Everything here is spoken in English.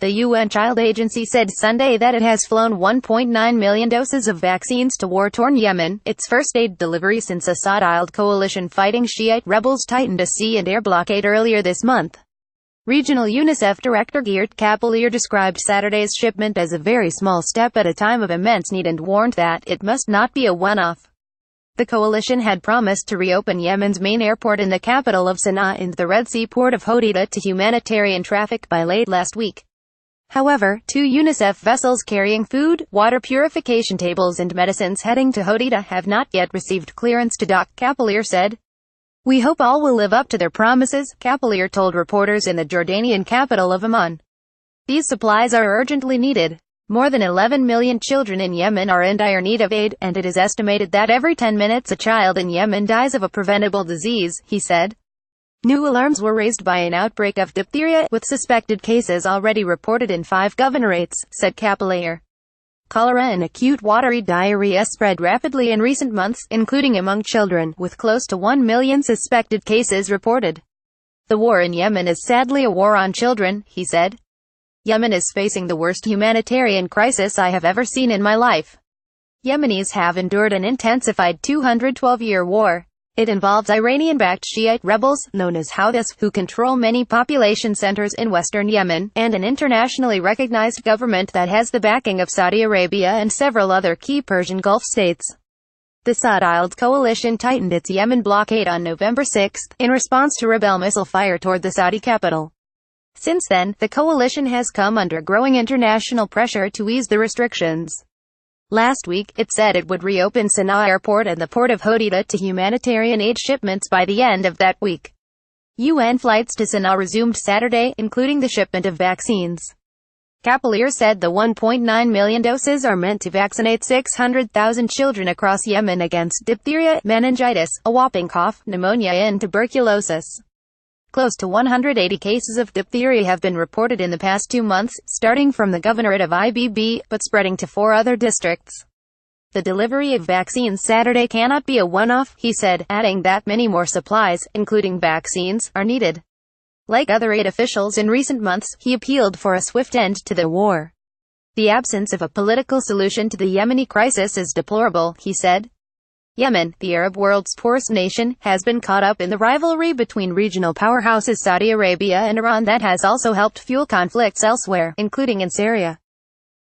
The UN Child Agency said Sunday that it has flown 1.9 million doses of vaccines to war-torn Yemen, its first aid delivery since a Saudiled coalition fighting Shiite rebels tightened a sea and air blockade earlier this month. Regional UNICEF Director Geert Cappelaere described Saturday's shipment as a very small step at a time of immense need and warned that it must not be a one-off. The coalition had promised to reopen Yemen's main airport in the capital of Sanaa and the Red Sea port of Hodeida to humanitarian traffic by late last week. However, 2 UNICEF vessels carrying food, water purification tables and medicines heading to Hodeida have not yet received clearance to dock, Cappelaere said. "We hope all will live up to their promises," Cappelaere told reporters in the Jordanian capital of Amman. "These supplies are urgently needed. More than 11 million children in Yemen are in dire need of aid, and it is estimated that every 10 minutes a child in Yemen dies of a preventable disease," he said. New alarms were raised by an outbreak of diphtheria, with suspected cases already reported in 5 governorates, said Cappelaere. Cholera and acute watery diarrhea spread rapidly in recent months, including among children, with close to 1 million suspected cases reported. "The war in Yemen is sadly a war on children," he said. "Yemen is facing the worst humanitarian crisis I have ever seen in my life. Yemenis have endured an intensified 212-year war. It involves Iranian-backed Shiite rebels, known as Houthis, who control many population centers in western Yemen, and an internationally recognized government that has the backing of Saudi Arabia and several other key Persian Gulf states." The Saudiled coalition tightened its Yemen blockade on November 6, in response to rebel missile fire toward the Saudi capital. Since then, the coalition has come under growing international pressure to ease the restrictions. Last week, it said it would reopen Sanaa Airport and the port of Hodeida to humanitarian aid shipments by the end of that week. UN flights to Sanaa resumed Saturday, including the shipment of vaccines. Cappelaere said the 1.9 million doses are meant to vaccinate 600,000 children across Yemen against diphtheria, meningitis, a whooping cough, pneumonia and tuberculosis. Close to 180 cases of diphtheria have been reported in the past 2 months, starting from the governorate of IBB, but spreading to 4 other districts. "The delivery of vaccines Saturday cannot be a one-off," he said, adding that many more supplies, including vaccines, are needed. Like other aid officials in recent months, he appealed for a swift end to the war. "The absence of a political solution to the Yemeni crisis is deplorable," he said. Yemen, the Arab world's poorest nation, has been caught up in the rivalry between regional powerhouses Saudi Arabia and Iran that has also helped fuel conflicts elsewhere, including in Syria.